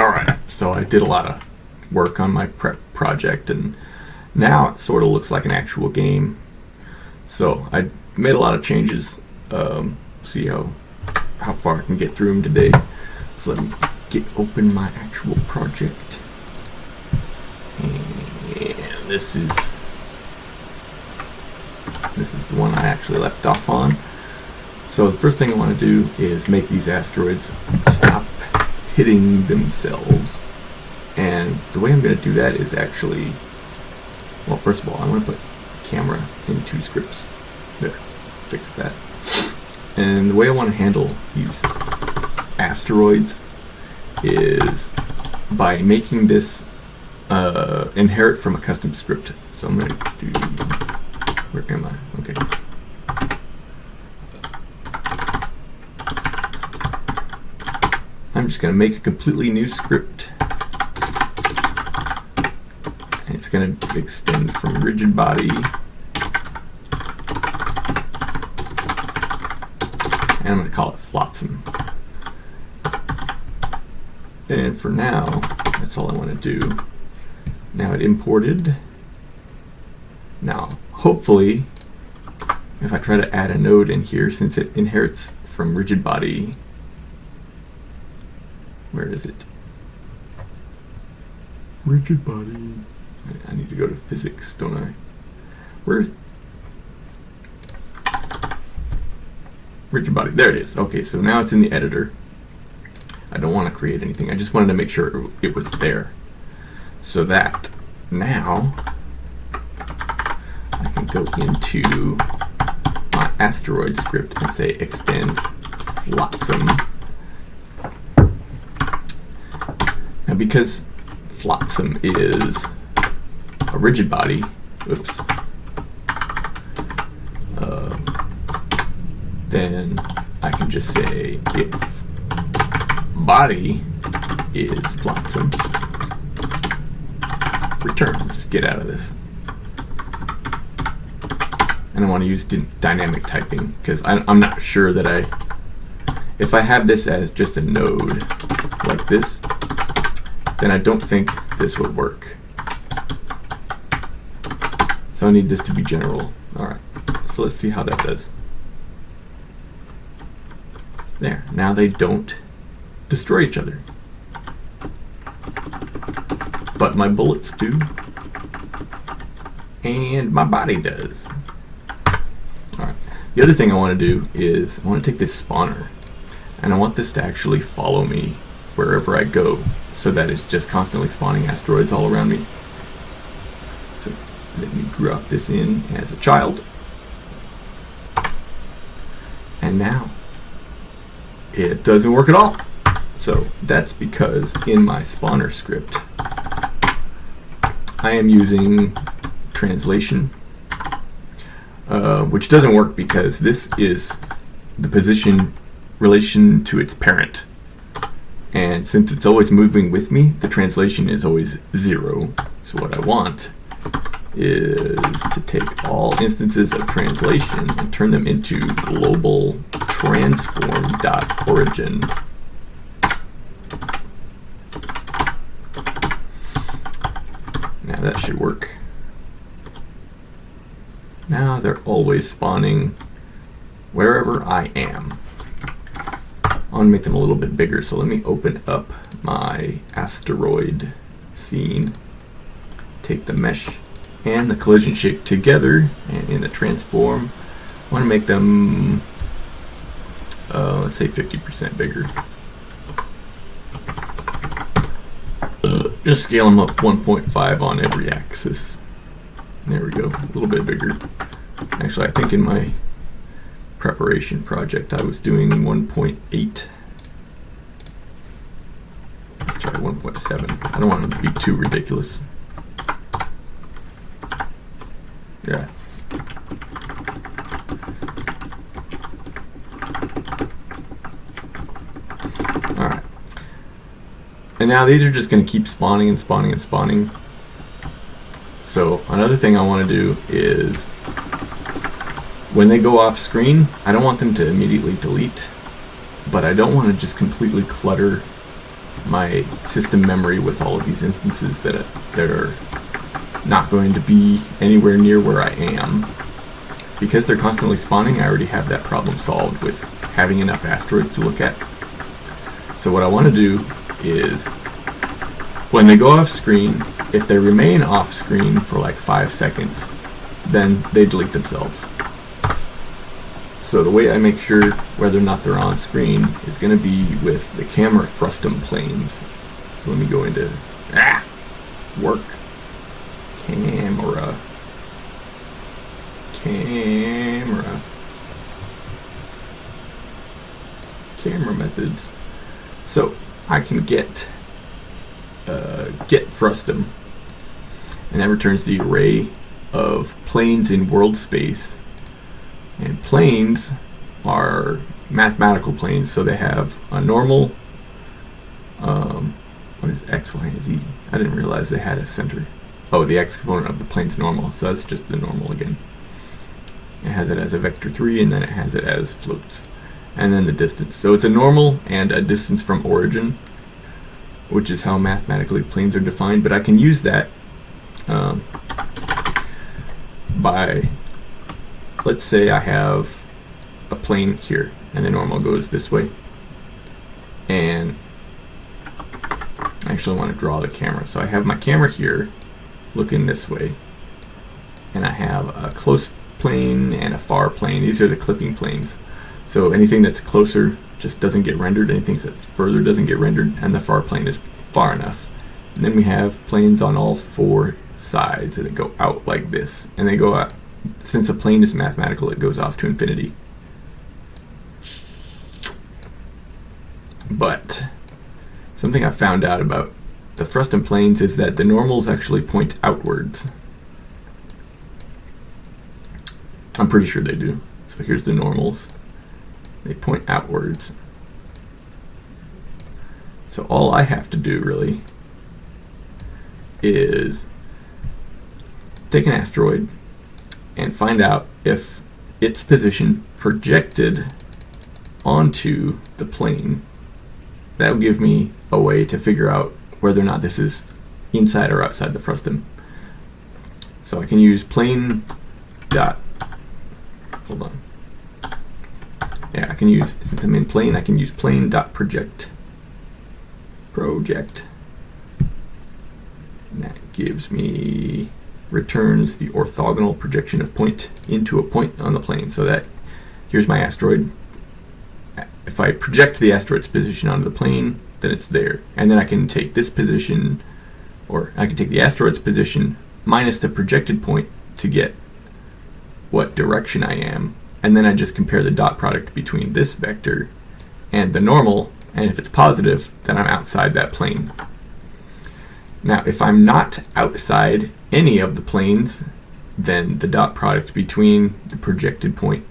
Alright, so I did a lot of work on my prep project, and now it sort of looks like an actual game. So I made a lot of changes. See how far I can get through them today. So let me open my actual project. And this is the one I actually left off on. So the first thing I want to do is make these asteroids stop hitting themselves. And the way I'm going to do that is actually, well, first of all, I'm going to put camera in 2 scripts. There, fix that. And the way I want to handle these asteroids is by making this inherit from a custom script. So I'm going to do, where am I? Okay. I'm just going to make a completely new script. And it's going to extend from rigid body. And I'm going to call it Flotsam. And for now, that's all I want to do. Now it imported. Now, hopefully, if I try to add a node in here, since it inherits from rigid body, where is it? Rigid body. I need to go to physics, don't I? Where? Rigid body. There it is. Okay, so now it's in the editor. I don't want to create anything. I just wanted to make sure it was there. So that now I can go into my asteroid script and say extends Flotsam. Now because Flotsam is a rigid body, oops, then I can just say if body is Flotsam, return. Just get out of this. And I want to use dynamic typing because I'm not sure that if I have this as just a node like this, then I don't think this would work. So I need this to be general. Alright, so let's see how that does. There, now they don't destroy each other. But my bullets do. And my body does. Alright, the other thing I want to do is I want to take this spawner and I want this to actually follow me wherever I go, so that it's just constantly spawning asteroids all around me. So let me drop this in as a child. And now it doesn't work at all. So that's because in my spawner script I am using translation, which doesn't work because this is the position relation to its parent. And since it's always moving with me, the translation is always 0. So what I want is to take all instances of translation and turn them into global transform.origin. Now that should work. Now they're always spawning wherever I am. I want to make them a little bit bigger, so let me open up my asteroid scene, take the mesh and the collision shape together, and in the transform I want to make them let's say 50% bigger. Just scale them up 1.5 on every axis. There we go, a little bit bigger. Actually, I think in my preparation project I was doing 1.8. Try 1.7. I don't want them to be too ridiculous. Yeah. Alright. And now these are just going to keep spawning and spawning and spawning. So another thing I want to do is when they go off screen, I don't want them to immediately delete, but I don't want to just completely clutter my system memory with all of these instances that are not going to be anywhere near where I am. Because they're constantly spawning, I already have that problem solved with having enough asteroids to look at. So what I want to do is, when they go off screen, if they remain off screen for like 5 seconds, then they delete themselves. So the way I make sure whether or not they're on screen is going to be with the camera frustum planes. So let me go into work, camera methods. So I can get frustum, and that returns the array of planes in world space. And planes are mathematical planes, so they have a normal, what is x, y, and z? I didn't realize they had a center. Oh, the x component of the plane's normal, so that's just the normal again. It has it as a vector 3, and then it has it as floats. And then the distance. So it's a normal and a distance from origin, which is how mathematically planes are defined. But I can use that by, let's say I have a plane here, and the normal goes this way. And I actually want to draw the camera. So I have my camera here, looking this way. And I have a close plane and a far plane. These are the clipping planes. So anything that's closer just doesn't get rendered, anything that's further doesn't get rendered, and the far plane is far enough. And then we have planes on all 4 sides, and they go out like this. And they go out, since a plane is mathematical, it goes off to infinity. But something I found out about the frustum planes is that the normals actually point outwards. I'm pretty sure they do. So here's the normals. They point outwards. So all I have to do really is take an asteroid and find out if its position projected onto the plane. That will give me a way to figure out whether or not this is inside or outside the frustum. So I can use plane dot, hold on. Yeah, I can use, since I'm in plane, I can use plane dot project. And that gives me, returns the orthogonal projection of point into a point on the plane. So that, here's my asteroid. If I project the asteroid's position onto the plane, then it's there. And then I can take this position, or I can take the asteroid's position minus the projected point to get what direction I am. And then I just compare the dot product between this vector and the normal, and if it's positive, then I'm outside that plane. Now, if I'm not outside any of the planes, then the dot product between the projected point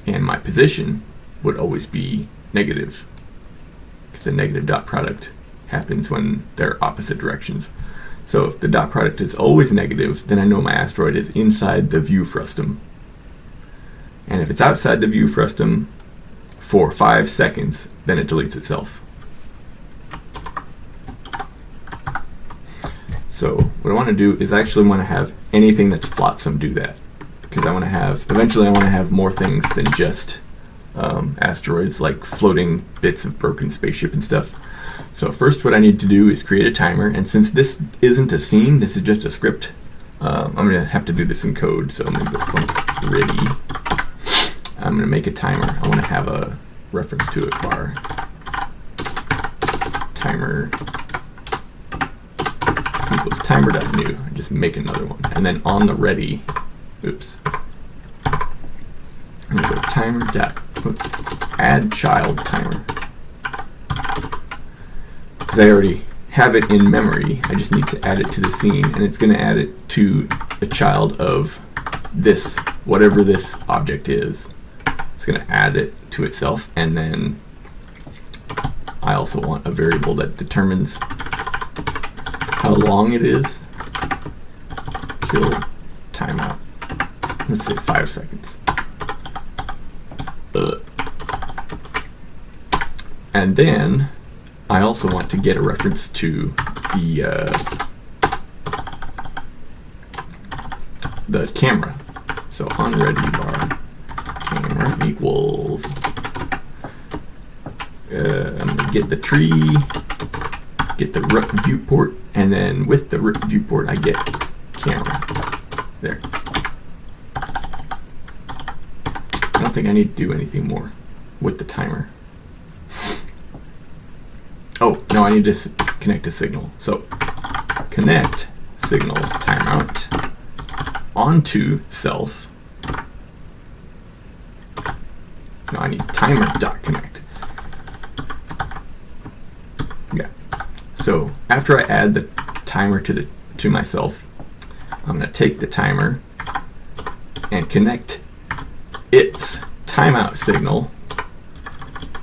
and my position would always be negative, because a negative dot product happens when they're opposite directions. So if the dot product is always negative, then I know my asteroid is inside the view frustum. And if it's outside the view frustum for 5 seconds, then it deletes itself. So what I want to do is I actually want to have anything that's flotsam do that, because I want to have, eventually I want to have more things than just asteroids, like floating bits of broken spaceship and stuff. So first what I need to do is create a timer, and since this isn't a scene, this is just a script, I'm going to have to do this in code. So I'm going to go func ready. I'm going to make a timer. I want to have a reference to it, var timer equals timer.new. Just make another one. And then on the ready, oops, I'm going to go timer dot add child timer. Because I already have it in memory, I just need to add it to the scene, and it's going to add it to a child of this, whatever this object is. It's going to add it to itself, and then I also want a variable that determines how long it is. Kill timeout. Let's say 5 seconds. And then I also want to get a reference to the camera. So on ready bar camera equals, I'm going to get the tree, get the root viewport, and then with the root viewport I get camera. There. I don't think I need to do anything more with the timer. Oh, no, I need to connect a signal. So connect signal timeout onto self. No, I need timer.connect. Yeah. So after I add the timer to myself, I'm going to take the timer and connect its timeout signal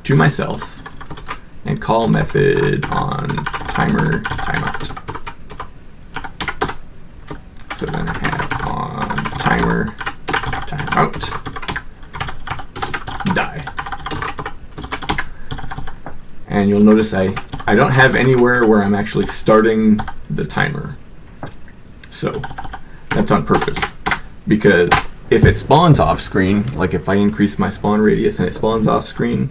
to myself and call method on timer timeout. So then I have on timer timeout die. And you'll notice I don't have anywhere where I'm actually starting the timer. So that's on purpose, because if it spawns off screen, like if I increase my spawn radius and it spawns off screen,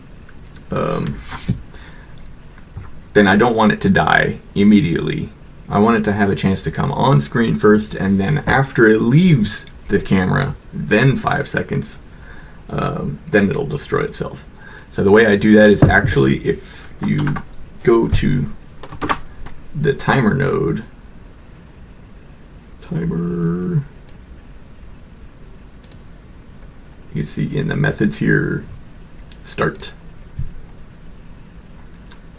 then I don't want it to die immediately. I want it to have a chance to come on screen first, and then after it leaves the camera, then 5 seconds, then it'll destroy itself. So the way I do that is actually, if you go to the timer node, timer, you see in the methods here, start.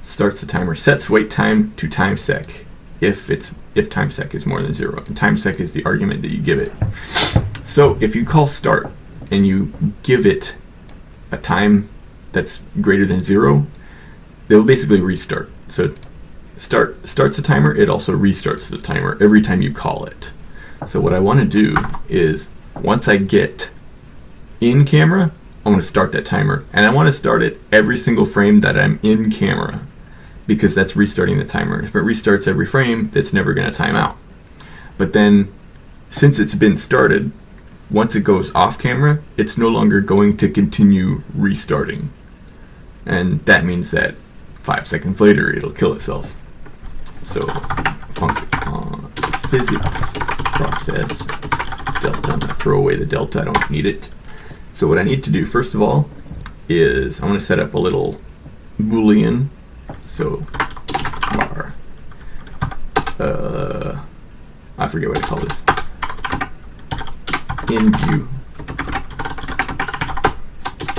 Starts the timer, sets wait time to timesec if timesec is more than 0. And timesec is the argument that you give it. So if you call start and you give it a time that's greater than 0, they'll basically restart. So starts the timer, it also restarts the timer every time you call it. So what I want to do is, once I get in camera, I want to start that timer, and I want to start it every single frame that I'm in camera, because that's restarting the timer. If it restarts every frame, that's never going to time out. But then, since it's been started, once it goes off camera, it's no longer going to continue restarting. And that means that 5 seconds later, it'll kill itself. So, function physics process delta. I'm going to throw away the delta, I don't need it. So what I need to do, first of all, is I'm going to set up a little Boolean. So bar, I forget what I call this, in view.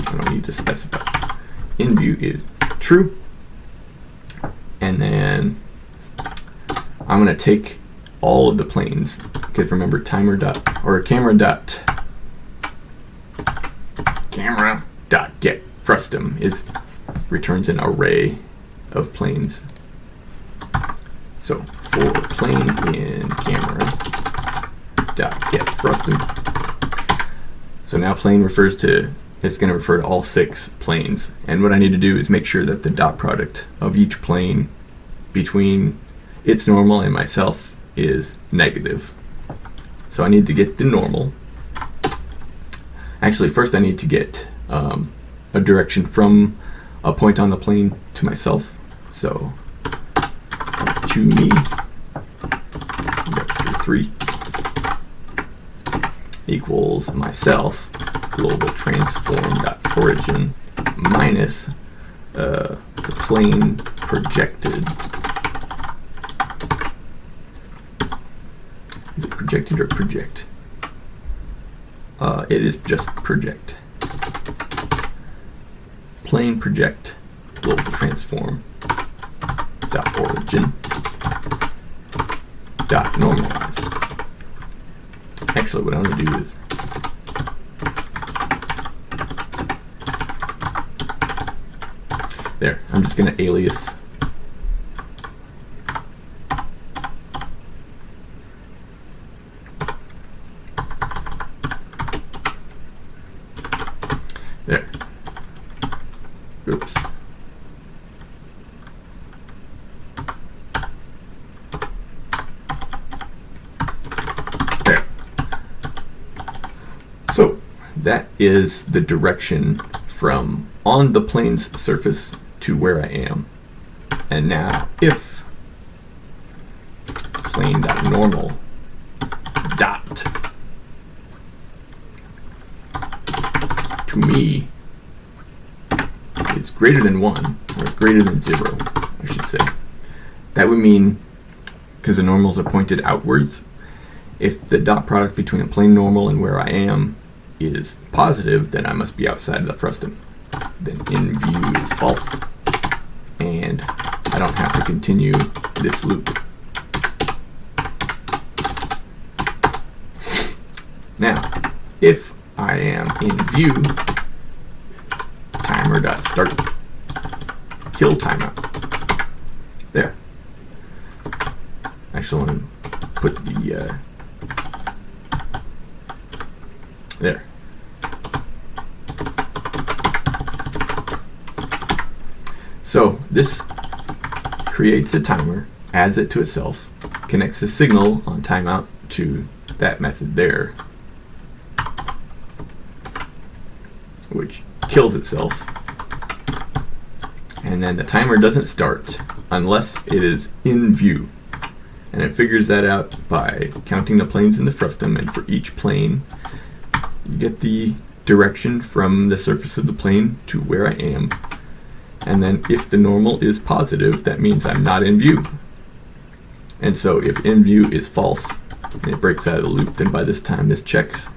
I don't need to specify. In view is true, and then I'm going to take all of the planes, because remember timer dot, or camera dot get frustum returns an array of planes. So for plane in camera dot get frustum. So now plane refers to, it's going to refer to all 6 planes. And what I need to do is make sure that the dot product of each plane between its normal and myself is negative. So I need to get the normal. Actually, first I need to get a direction from a point on the plane to myself. So to me, vector 3 equals myself global transform dot origin minus the plane projected. Is it projected or project? It is just project. Plane project global transform dot origin dot normalize. Actually, what I'm going to do is there. I'm just going to alias there. Oops. that is the direction from on the plane's surface to where I am. And now if plane.normal dot to me is greater than 1, or greater than 0, I should say. That would mean, because the normals are pointed outwards, if the dot product between a plane normal and where I am is positive, then I must be outside of the frustum. Then in view is false, and I don't have to continue this loop. Now, if I am in view, timer.start, kill timeout. There. Actually, I want to put the there. So this creates a timer, adds it to itself, connects the signal on timeout to that method there, which kills itself. And then the timer doesn't start unless it is in view. And it figures that out by counting the planes in the frustum, and for each plane you get the direction from the surface of the plane to where I am. And then if the normal is positive, that means I'm not in view. And so if in view is false and it breaks out of the loop, then by this time this checks,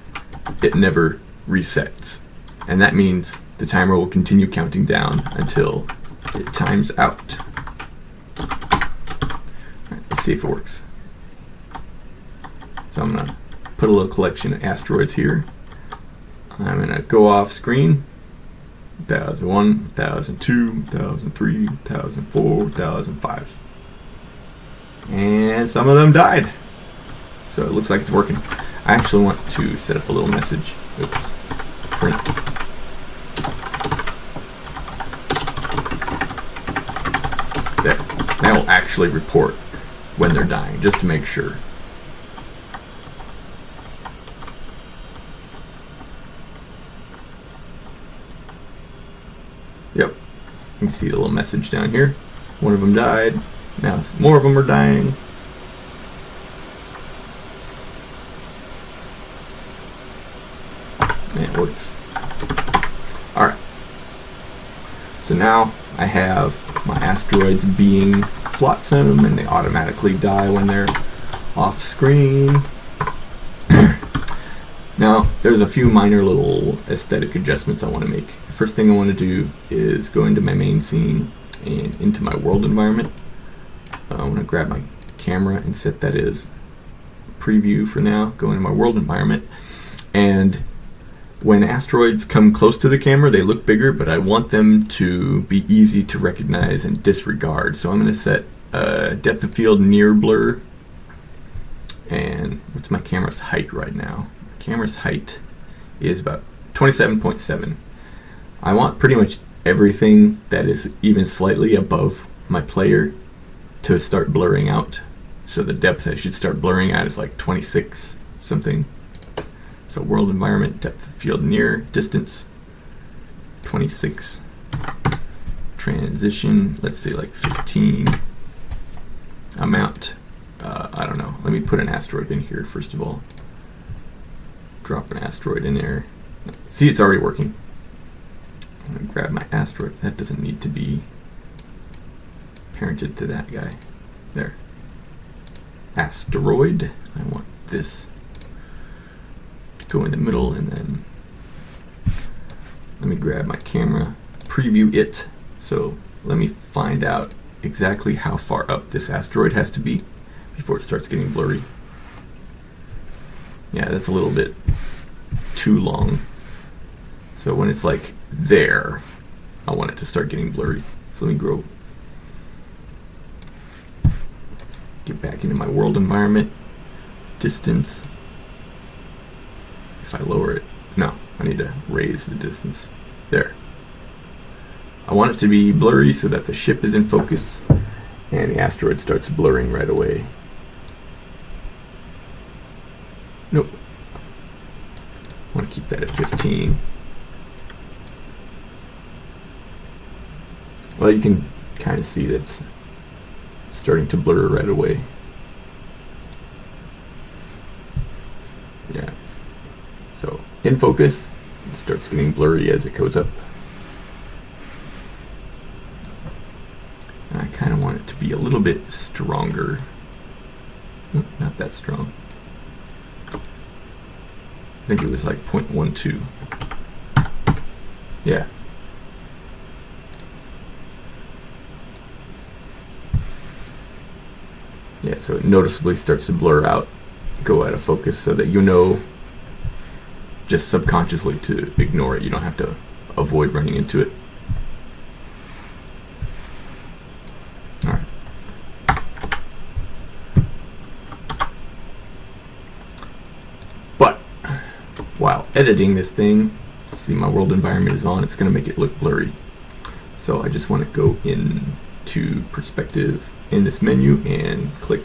it never resets. And that means the timer will continue counting down until it times out. Let's see if it works. So I'm going to put a little collection of asteroids here. I'm going to go off screen. 1001, 1002, 1003, 1004, 1005. And some of them died. So it looks like it's working. I actually want to set up a little message. Oops. Print. There. That will actually report when they're dying, just to make sure. Yep. You can see the little message down here. One of them died. Now more of them are dying. And it works. Alright. So now I have my asteroids being flotsam, and they automatically die when they're off screen. Now, there's a few minor little aesthetic adjustments I want to make. The first thing I want to do is go into my main scene and into my world environment. I want to grab my camera and set that as preview for now. Go into my world environment. And when asteroids come close to the camera, they look bigger, but I want them to be easy to recognize and disregard. So I'm going to set depth of field near blur. And what's my camera's height right now? Camera's height is about 27.7. I want pretty much everything that is even slightly above my player to start blurring out. So the depth I should start blurring out is like 26 something. So world environment, depth of field near, distance 26. Transition, let's say like 15. Amount, I don't know. Let me put an asteroid in here first of all. Drop an asteroid in there. See, it's already working. I'm going to grab my asteroid. That doesn't need to be parented to that guy. There. Asteroid. I want this to go in the middle, and then let me grab my camera, preview it. So let me find out exactly how far up this asteroid has to be before it starts getting blurry. Yeah, that's a little bit too long. So when it's like there, I want it to start getting blurry. So let me get back into my world environment. Distance. If I lower it, no, I need to raise the distance. There. I want it to be blurry so that the ship is in focus and the asteroid starts blurring right away. Nope. want to keep that at 15. Well, you can kind of see that's starting to blur right away. Yeah. So in focus, it starts getting blurry as it goes up. And I kind of want it to be a little bit stronger. Not that strong. I think it was like 0.12. Yeah. Yeah, so it noticeably starts to blur out, go out of focus, so that you know just subconsciously to ignore it. You don't have to avoid running into it. Alright. But while editing this thing, see my world environment is on, it's going to make it look blurry. So I just want to go into perspective in this menu and click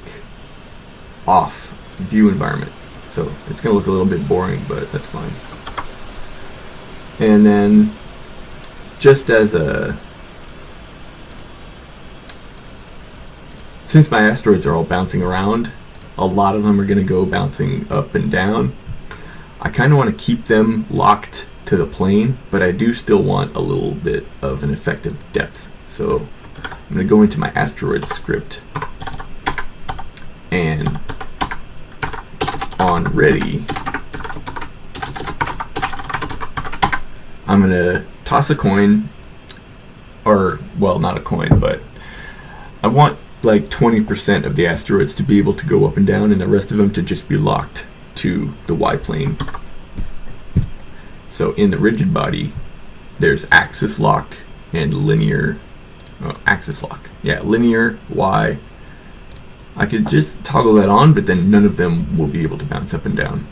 off view environment. So it's going to look a little bit boring, but that's fine. And then just as since my asteroids are all bouncing around, a lot of them are going to go bouncing up and down. I kind of want to keep them locked to the plane, but I do still want a little bit of an effective depth. So I'm going to go into my Asteroid Script, and on ready, I'm going to toss a coin, or, well, not a coin, but I want like 20% of the asteroids to be able to go up and down, and the rest of them to just be locked to the Y plane. So in the rigid body, there's axis lock and linear axis lock. Yeah, linear, Y. I could just toggle that on, but then none of them will be able to bounce up and down.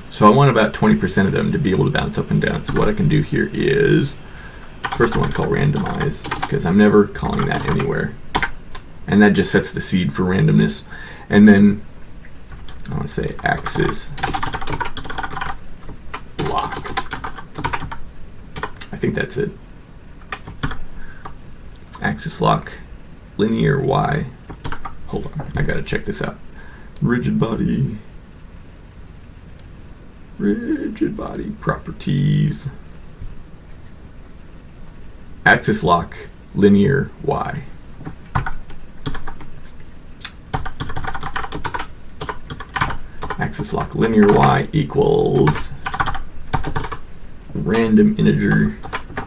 So I want about 20% of them to be able to bounce up and down. So what I can do here is, first I want to call randomize, because I'm never calling that anywhere. And that just sets the seed for randomness. And then I want to say axis lock. I think that's it. Axis lock, linear Y. Hold on, I gotta check this out. Rigid body properties. Axis lock, linear Y. Axis lock, linear Y equals random integer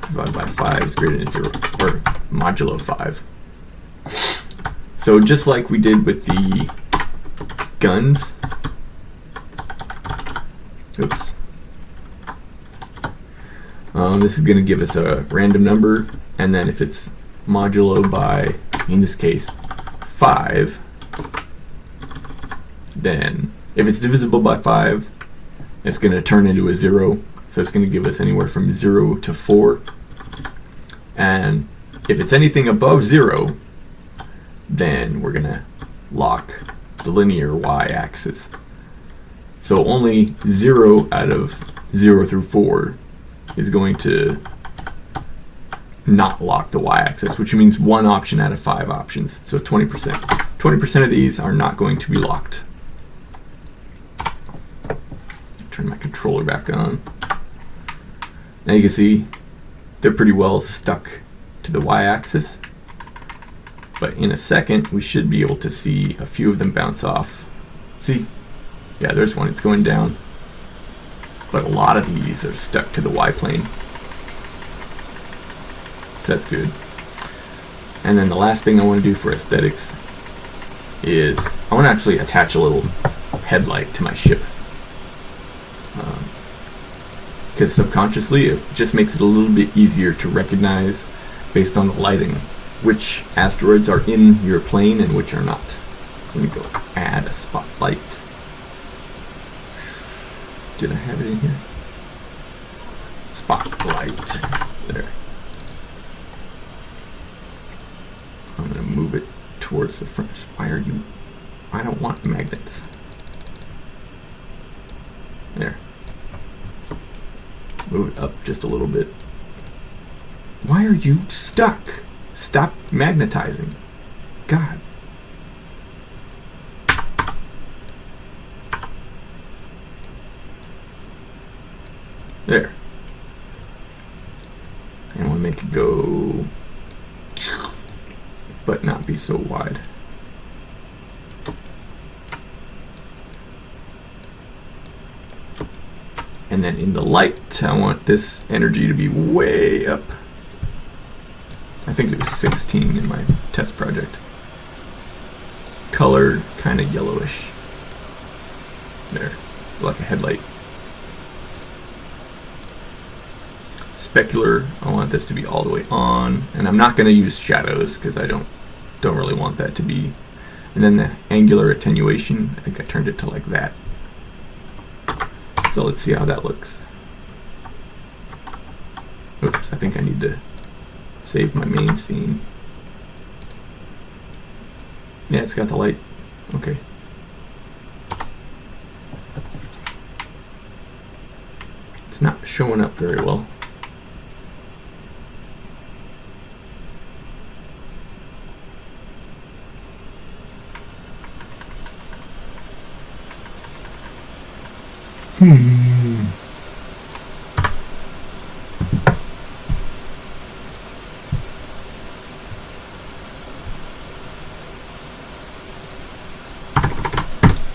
divided by 5 is greater than 0, or modulo 5. So just like we did with the guns, oops, this is going to give us a random number, and then if it's modulo by, in this case, 5, then if it's divisible by 5, it's going to turn into a 0. So it's going to give us anywhere from 0 to 4. And if it's anything above 0, then we're going to lock the linear y-axis. So only 0 out of 0 through 4 is going to not lock the y-axis, which means 1 option out of 5 options. So 20%. 20% of these are not going to be locked. Turn my controller back on. Now you can see they're pretty well stuck to the y-axis, but in a second we should be able to see a few of them bounce off. See? Yeah, there's one, it's going down. But a lot of these are stuck to the y-plane. So that's good. And then the last thing I want to do for aesthetics is I want to actually attach a little headlight to my ship. Because subconsciously it just makes it a little bit easier to recognize, based on the lighting, which asteroids are in your plane and which are not. Let me go add a spotlight. Did I have it in here? Spotlight. There. I'm going to move it towards the front. Why are you? I don't want magnets. There. Move it up just a little bit. Why are you stuck? Stop magnetizing. God. There. And we'll make it go, but not be so wide. And then in the light, I want this energy to be way up. I think it was 16 in my test project. Color, kind of yellowish. There, like a headlight. Specular, I want this to be all the way on, and I'm not going to use shadows because I don't really want that to be. And then the angular attenuation, I think I turned it to like that. So let's see how that looks. Oops, I think I need to save my main scene. Yeah, it's got the light. Okay. It's not showing up very well.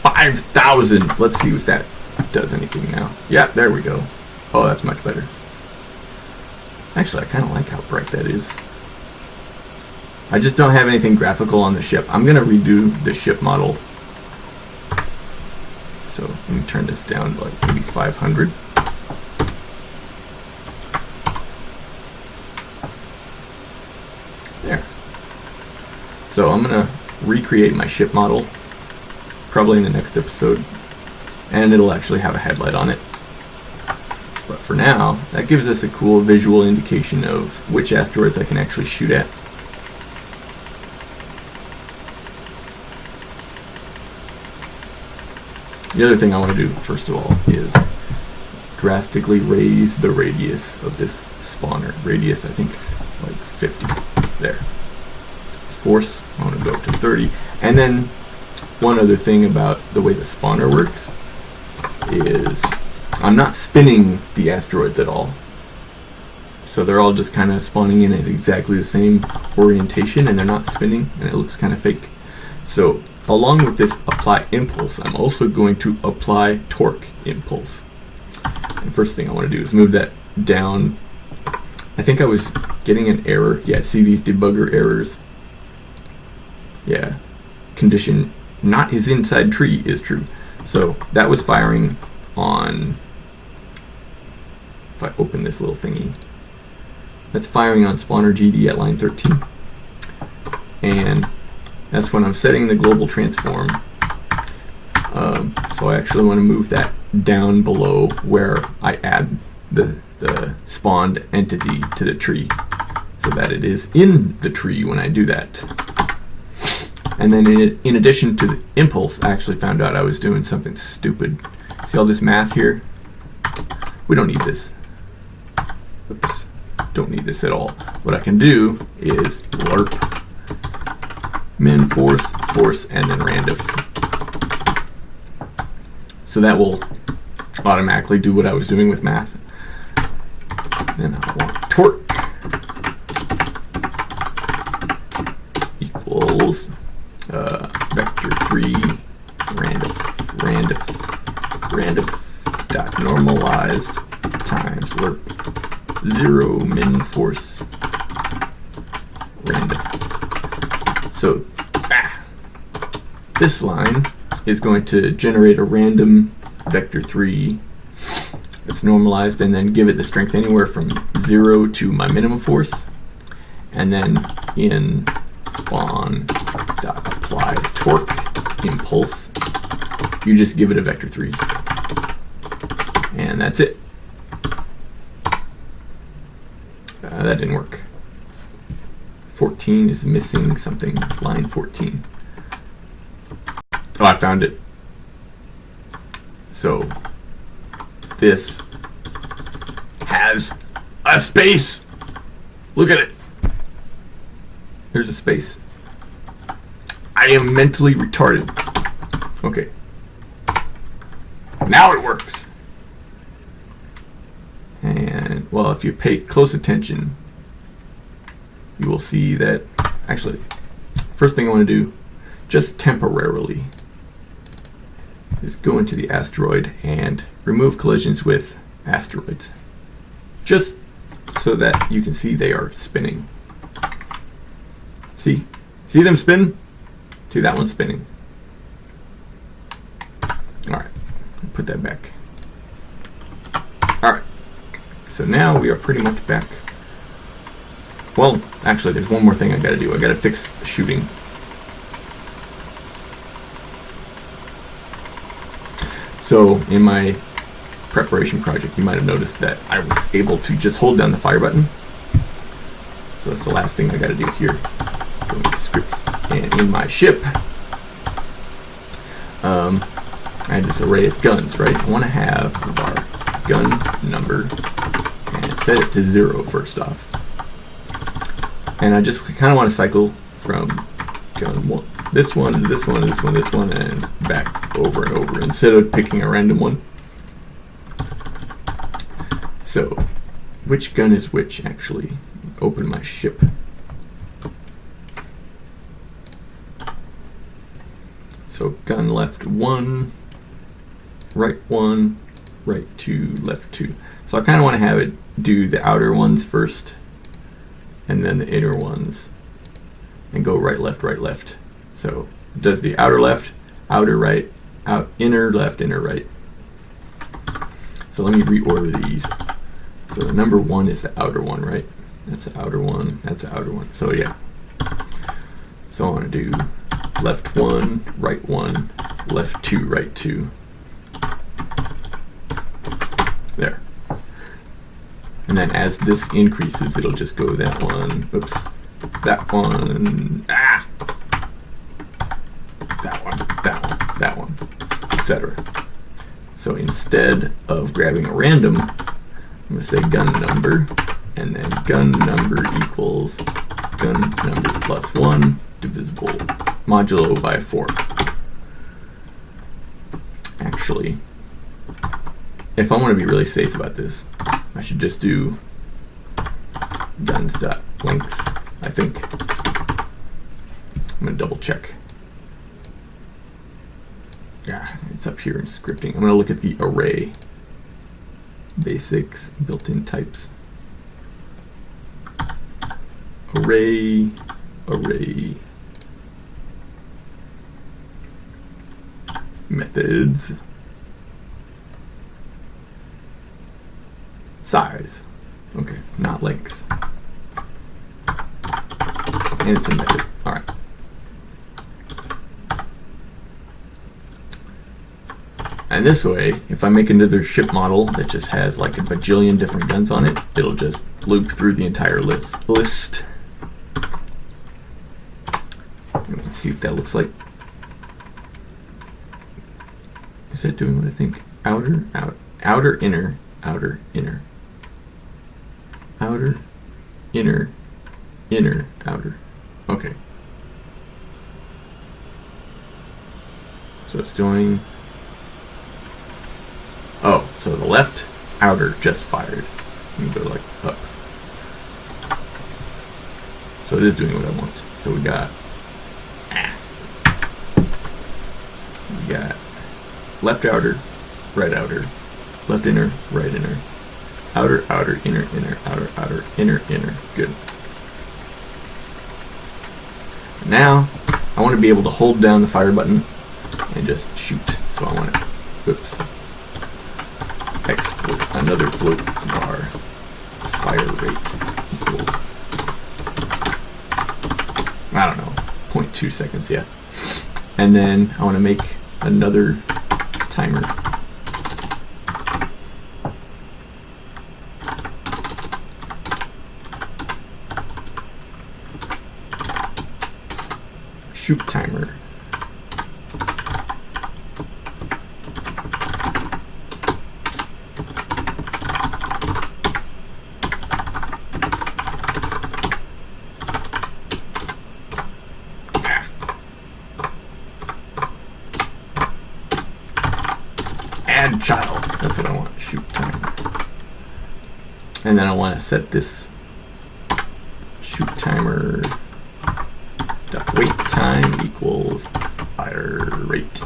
$5,000. Let's see if that does anything now. Yeah, there we go. Oh, that's much better. Actually, I kind of like how bright that is. I just don't have anything graphical on the ship. I'm going to redo the ship model. So let me turn this down to like maybe 500. There. So I'm going to recreate my ship model probably in the next episode, and it'll actually have a headlight on it. But for now, that gives us a cool visual indication of which asteroids I can actually shoot at. The other thing I want to do, first of all, is drastically raise the radius of this spawner. Radius, I think, like 50. There. Force, I want to go up to 30. And then, one other thing about the way the spawner works is I'm not spinning the asteroids at all. So they're all just kind of spawning in at exactly the same orientation, and they're not spinning, and it looks kind of fake. So along with this apply impulse, I'm also going to apply torque impulse. And first thing I want to do is move that down. I think I was getting an error. Yeah, see these debugger errors. Yeah, condition not his inside tree is true. So that was firing on, if I open this little thingy, that's firing on spawner GD at line 13. And that's when I'm setting the global transform. So I actually want to move that down below where I add the spawned entity to the tree, so that it is in the tree when I do that. And then in addition to the impulse, I actually found out I was doing something stupid. See all this math here? We don't need this. Oops. Don't need this at all. What I can do is LARP min force, and then random. So that will automatically do what I was doing with math. Then I want torque equals vector 3 random dot normalized times lerp 0 min force random. So this line is going to generate a random vector 3 that's normalized, and then give it the strength anywhere from 0 to my minimum force, and then in spawn dot apply torque impulse, you just give it a vector 3, and that's it. That didn't work. 14 is missing something. Line 14. Oh, I found it. So this has a space. Look at it. There's a space. I am mentally retarded. Okay. Now it works. And, well, if you pay close attention, you will see that, actually, first thing I want to do, just temporarily, is go into the asteroid and remove collisions with asteroids. Just so that you can see they are spinning. See? See them spin? See, that one's spinning. Alright, put that back. Alright, so now we are pretty much back. Well, actually, there's one more thing I gotta do. I gotta fix shooting. So, in my preparation project, you might have noticed that I was able to just hold down the fire button. So that's the last thing I gotta do here. Go into scripts. And in my ship, I have this array of guns, right? I want to have our gun number and set it to 0 first off. And I just kind of want to cycle from gun one, this one, this one, this one, this one, and back over and over instead of picking a random one. So, which gun is which, actually? Open my ship. So gun left 1, right 1, right 2, left 2. So I kind of want to have it do the outer ones first, and then the inner ones, and go right, left, right, left. So it does the outer left, outer right, inner left, inner right. So let me reorder these. So the number 1 is the outer one, right? That's the outer one, that's the outer one. So yeah. So I want to do left 1, right 1, left 2, right 2. There. And then as this increases, it'll just go that one, oops, that one, that one, that one, that one, etc. So instead of grabbing a random, I'm going to say gun number, and then gun number equals gun number plus 1 divisible modulo by 4. Actually, if I want to be really safe about this, I should just do guns.length, I think. I'm going to double check. Yeah, it's up here in scripting. I'm going to look at the array. Basics, built-in types. Array. Methods. Size. Okay, not length. And it's a method. Alright. And this way, if I make another ship model that just has like a bajillion different guns on it, it'll just loop through the entire list. Let's see what that looks like. Is that doing what I think? Outer, inner, outer, inner. Outer, inner, inner, outer. Okay. So it's doing... Oh, so the left outer just fired. You can go like up. So it is doing what I want. So we got left outer, right outer, left inner, right inner, outer, inner, outer, inner. Good. Now I want to be able to hold down the fire button and just shoot. So I want to, oops, export another float var fire rate equals, I don't know, 0.2 seconds, yeah. And then I want to make another timer. Shoot timer. add child. That's what I want. Shoot timer. And then I want to set this shoot timer dot wait time equals fire rate.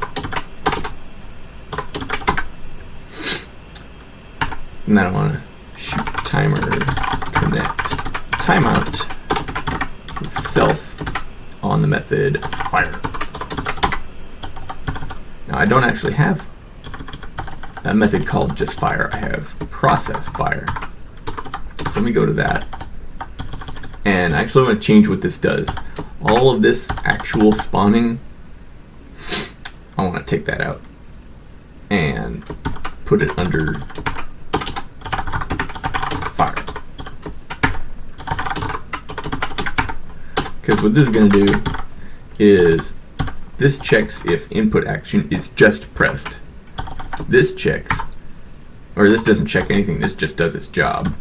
And then I want to shoot timer connect timeout with self on the method fire. Now I don't actually have a method called just fire. I have process fire. So let me go to that. And I actually want to change what this does. All of this actual spawning, I want to take that out and put it under fire. Because what this is going to do is this checks if input action is just pressed. This checks, or this doesn't check anything, this just does its job.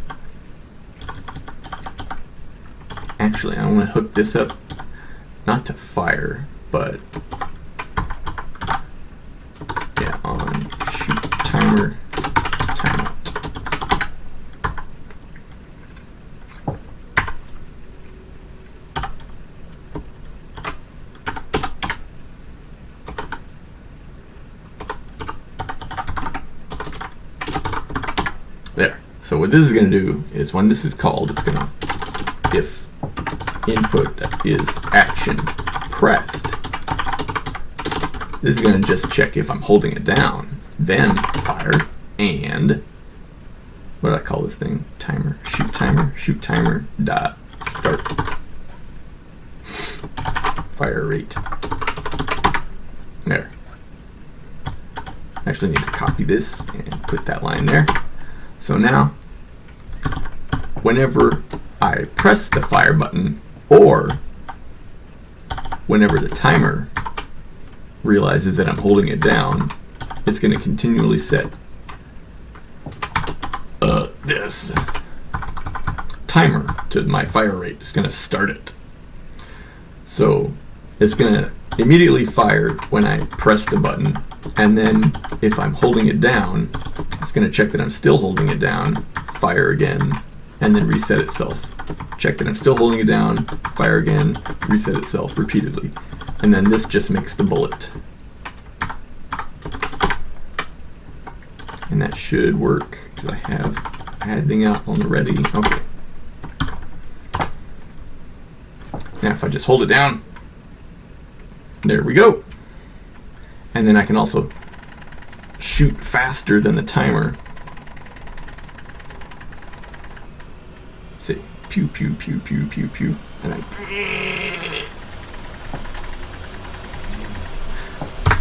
Actually, I want to hook this up, not to fire, but yeah, on shoot timer timeout. There. So what this is going to do is when this is called, it's going to, if input is action pressed, this is going to just check if I'm holding it down, then fire, and what do I call this thing? Timer, shoot timer dot start fire rate. There. Actually need to copy this and put that line there. So now, whenever I press the fire button, or whenever the timer realizes that I'm holding it down, it's going to continually set this timer to my fire rate. It's going to start it. So it's going to immediately fire when I press the button, and then if I'm holding it down, it's going to check that I'm still holding it down, fire again, and then reset itself. Check that I'm still holding it down, fire again, reset itself repeatedly. And then this just makes the bullet. And that should work, because I have adding out on the ready. Okay. Now if I just hold it down, there we go. And then I can also shoot faster than the timer. See, pew, pew, pew, pew, pew, pew, and then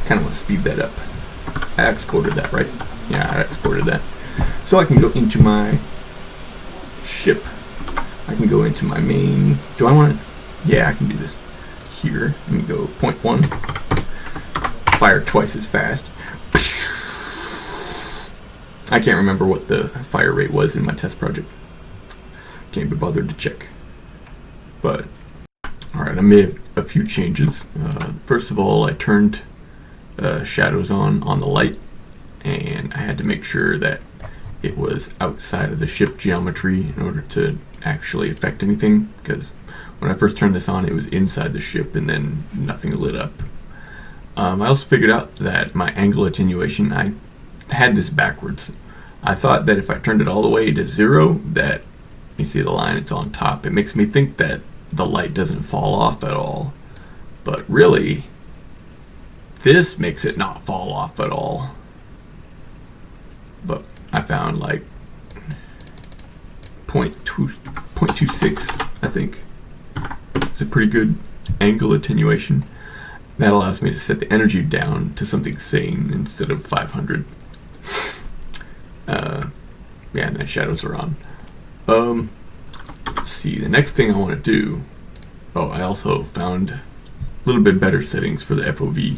kind of want to speed that up. I exported that, right? Yeah, I exported that. So I can go into my ship. I can go into my main. Do I want to? Yeah, I can do this here. Let me go 0.1. Fire twice as fast. I can't remember what the fire rate was in my test project. Can't be bothered to check. But, alright, I made a few changes. First of all, I turned shadows on the light, and I had to make sure that it was outside of the ship geometry in order to actually affect anything, because when I first turned this on, it was inside the ship and then nothing lit up. I also figured out that my angle attenuation, I had this backwards. I thought that if I turned it all the way to 0, that you see the line, it's on top. It makes me think that the light doesn't fall off at all. But really, this makes it not fall off at all. But I found like 0.26, I think. It's a pretty good angle attenuation. That allows me to set the energy down to something sane instead of 500. Yeah, and then shadows are on. Let's see, the next thing I want to do. Oh, I also found a little bit better settings for the FOV.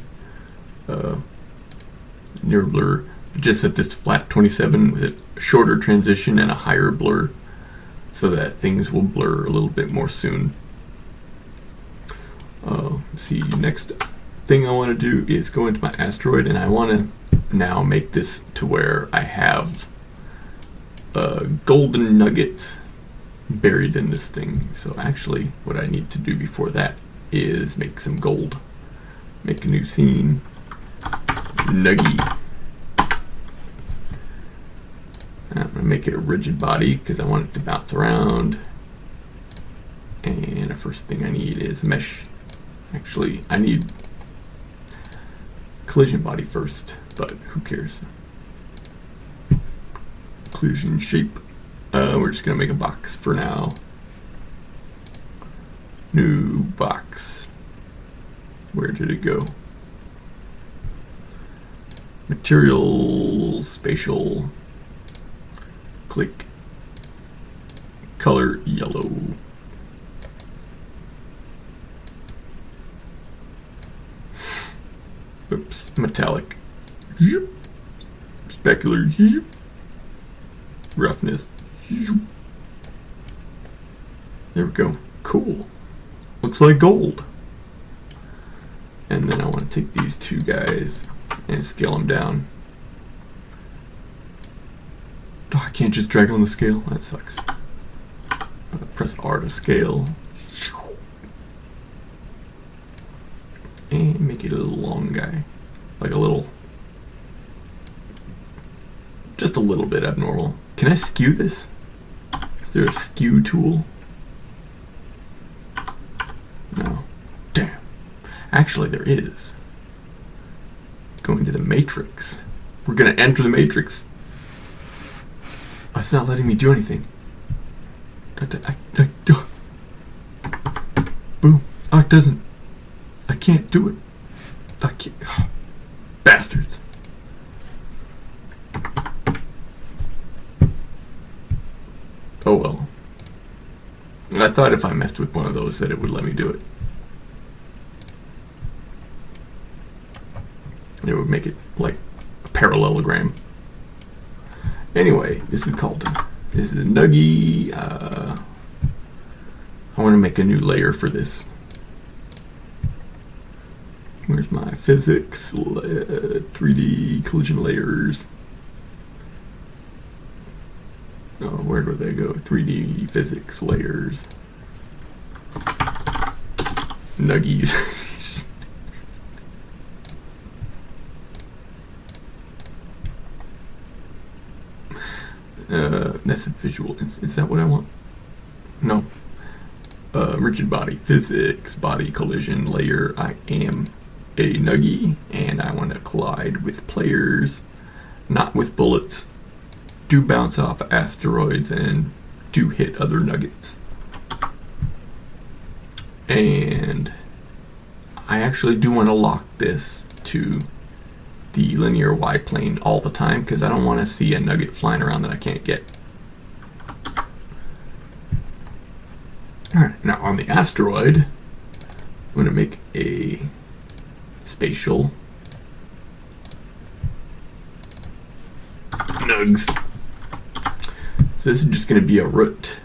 Near blur. Just set this to flat 27 with a shorter transition and a higher blur, so that things will blur a little bit more soon. See, next thing I want to do is go into my asteroid, and I want to now make this to where I have golden nuggets buried in this thing. So actually what I need to do before that is make some gold. Make a new scene. Nuggie. I'm going to make it a rigid body because I want it to bounce around. And the first thing I need is mesh. Actually, I need collision body first, but who cares? Collision shape. We're just going to make a box for now. New box. Where did it go? Material, spatial. Click. Color yellow. Oops, metallic. Specular. Roughness. There we go. Cool. Looks like gold. And then I want to take these two guys and scale them down. Oh, I can't just drag on the scale. That sucks. Press R to scale. And make it a little long guy. Like a little... just a little bit abnormal. Can I skew this? Is there a skew tool? No. Damn. Actually, there is. Going to the matrix. We're going to enter the matrix. Oh, it's not letting me do anything. Boom. Oh, it doesn't. I can't do it. I can't. Oh, bastards. Oh well. I thought if I messed with one of those that it would let me do it. It would make it like a parallelogram. Anyway, this is a nuggie. I want to make a new layer for this. Where's my physics? 3D collision layers. Oh, where do they go? 3D physics layers. Nuggies. That's a visual. Is that what I want? No. Rigid body physics, body collision layer. I am a nuggie, and I want to collide with players, not with bullets. Do bounce off asteroids and do hit other nuggets. And I actually do want to lock this to the linear Y plane all the time because I don't want to see a nugget flying around that I can't get. Alright, now on the asteroid, I'm going to make a spatial nugs. So this is just going to be a root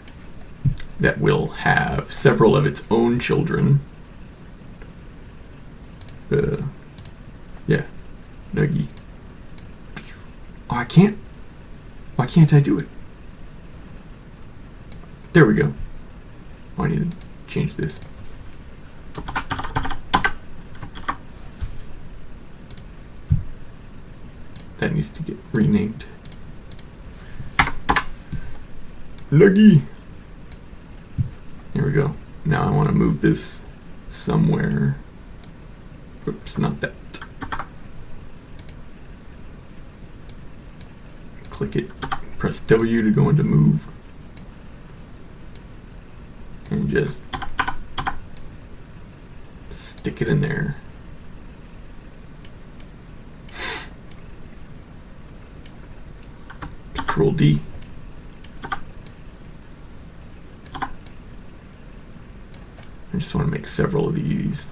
that will have several of its own children. Yeah, nuggie. Oh, I can't. Why can't I do it? There we go. Oh, I need to change this. That needs to get renamed. Nuggie! There we go. Now I want to move this somewhere. Oops, not that. Click it. Press W to go into move. And just stick it in there. Control D. I just want to make several of these.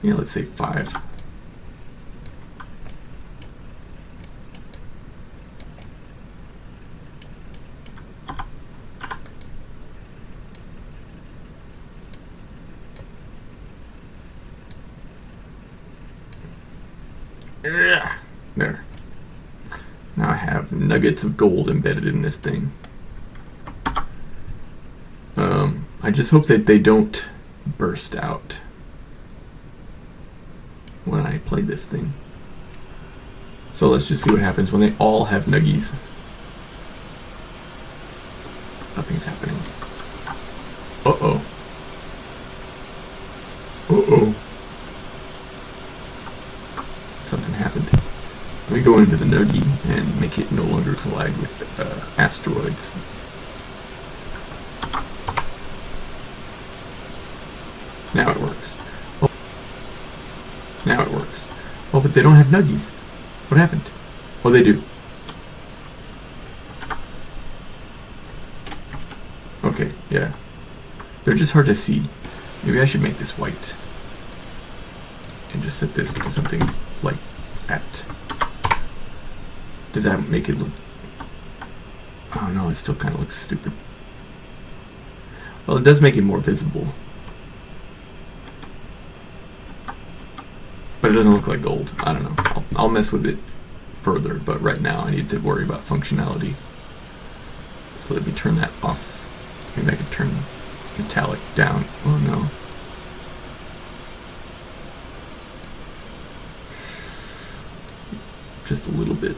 Yeah, let's say 5. There. Now I have nuggets of gold embedded in this thing. I just hope that they don't burst out when I play this thing. So let's just see what happens when they all have nuggies. Nothing's happening. Uh-oh. Uh-oh. Something happened. Let me go into the nuggie and make it no longer collide with asteroids. Now it works. Oh. Now it works. Oh, but they don't have nuggies. What happened? Oh, they do. Okay, yeah. They're just hard to see. Maybe I should make this white. And just set this to something like that. Does that make it look... Oh no, it still kind of looks stupid. Well, it does make it more visible. But it doesn't look like gold. I don't know. I'll mess with it further, but right now I need to worry about functionality. So let me turn that off. Maybe I could turn metallic down. Oh no. Just a little bit.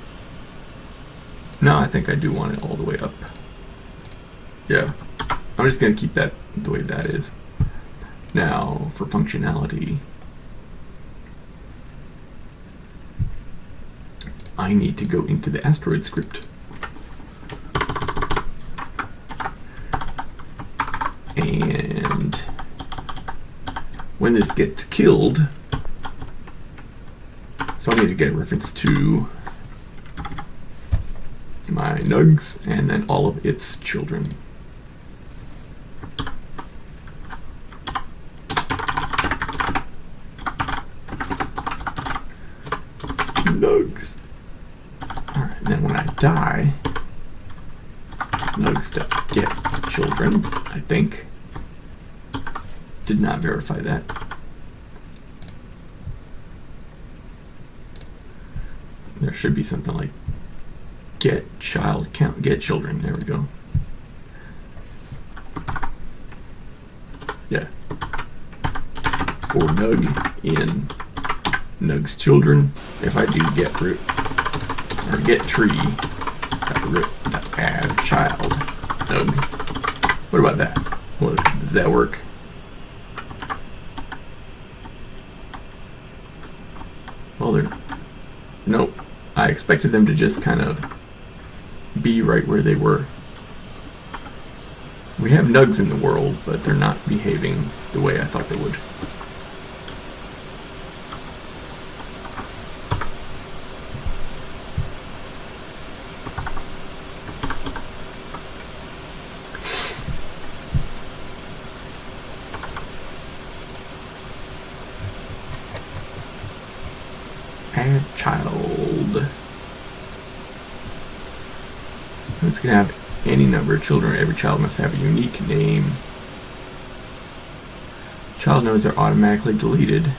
No, I think I do want it all the way up. Yeah. I'm just going to keep that the way that is. Now, for functionality, I need to go into the Asteroid Script. And when this gets killed, so I need to get a reference to my nugs and then all of its children. Nugs. Alright, and then when I die, nugs.get children, I think. Did not verify that. There should be something like get child count, get children. There we go. Yeah. For nug in nugs children, if I do get root or get tree root add child nug. What about that? What does that work? Well, they're nope. I expected them to just kind of be right where they were. We have nugs in the world, but they're not behaving the way I thought they would. Add child. It's going to have any number of children. Every child must have a unique name. Child nodes are automatically deleted.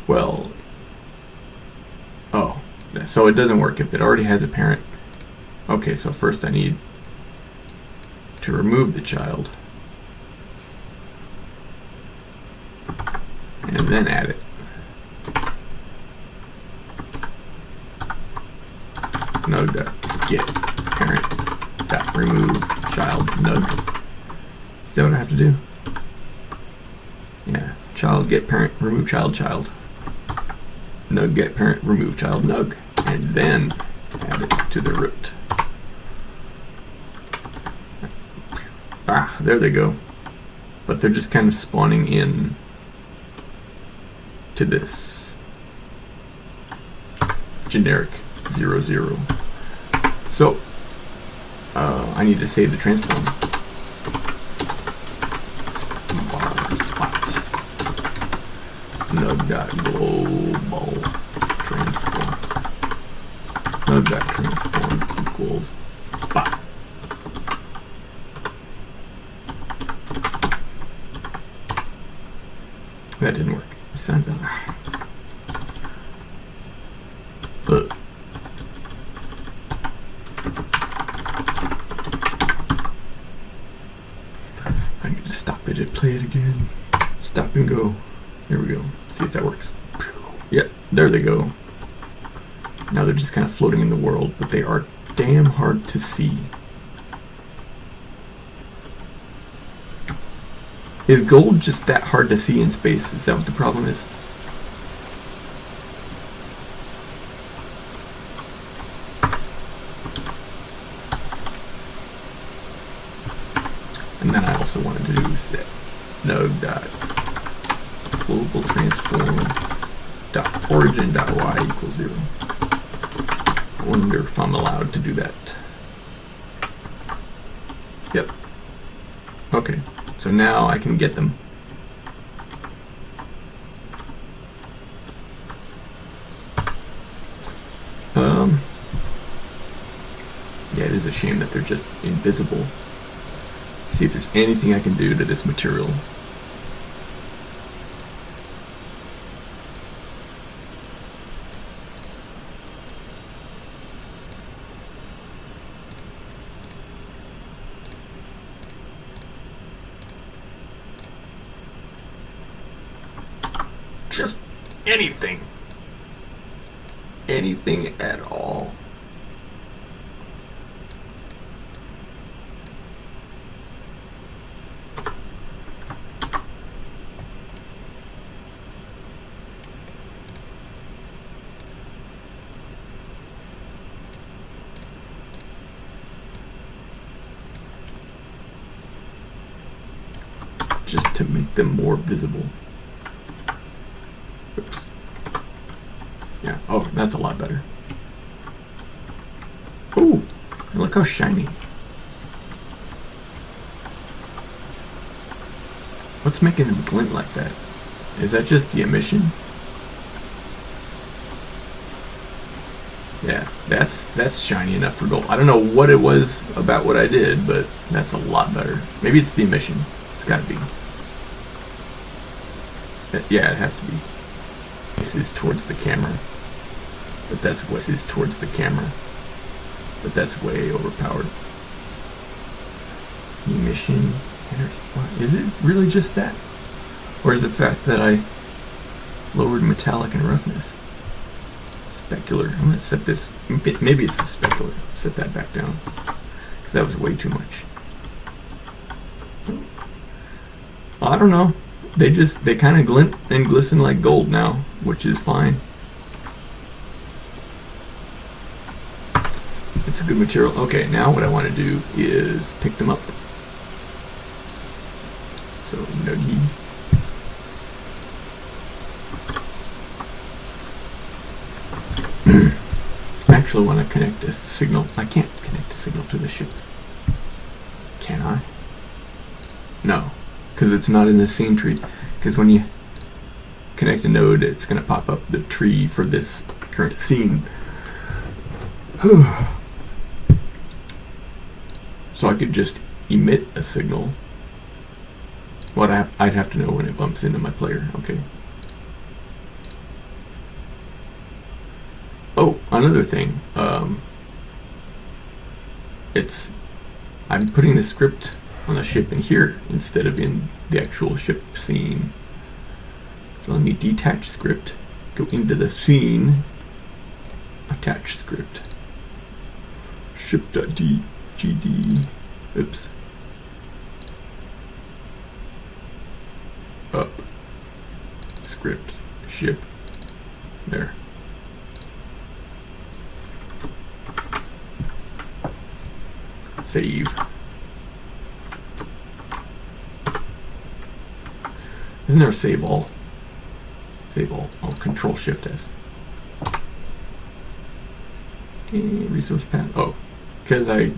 Well, oh, so it doesn't work if it already has a parent. Okay, so first I need to remove the child and then add it. Nug.get parent remove child nug. Is that what I have to do? Yeah. Child get parent remove child child. Nug get parent remove child nug. And then add it to the root. Ah, there they go. But they're just kind of spawning in to this generic 0, 0. So I need to save the transform. nug.global transform. Nug.transform equals spot. That didn't work. Son of a... I need to stop it and play it again. Stop and go. There we go. See if that works. Yep, there they go. Now they're just kind of floating in the world, but they are damn hard to see. Is gold just that hard to see in space? Is that what the problem is? And then I also wanted to do set nug.global transform .origin.y equals 0. I wonder if I'm allowed to do that. Yep. Okay. So now I can get them. Yeah, it is a shame that they're just invisible. See if there's anything I can do to this material. Just anything. Anything at all. Just to make them more visible. Oops. Yeah, oh, that's a lot better. Ooh, look how shiny. What's making them glint like that? Is that just the emission? Yeah, that's shiny enough for gold. I don't know what it was about what I did, but that's a lot better. Maybe it's the emission. It's gotta be. Yeah, it has to be. This is towards the camera. But that's what is towards the camera. But that's way overpowered. Emission energy. What? Is it really just that? Or is it the fact that I lowered metallic and roughness? Specular. I'm gonna set this. Maybe it's the specular. Set that back down. Because that was way too much. I don't know. They kind of glint and glisten like gold now, which is fine. It's a good material. Okay, now what I want to do is pick them up. So nuggie. I actually want to connect a signal. I can't connect a signal to the ship. Can I? No. Because it's not in the scene tree. Because when you connect a node, it's going to pop up the tree for this current scene. So I could just emit a signal. I'd have to know when it bumps into my player. Okay. Oh, another thing. I'm putting the script on the ship in here instead of in the actual ship scene. So let me detach script, go into the scene, attach script, ship.gd, oops, up, scripts, ship, there. Save. Isn't there a save all? Save all. Oh, Control Shift S. Resource path. Oh, because I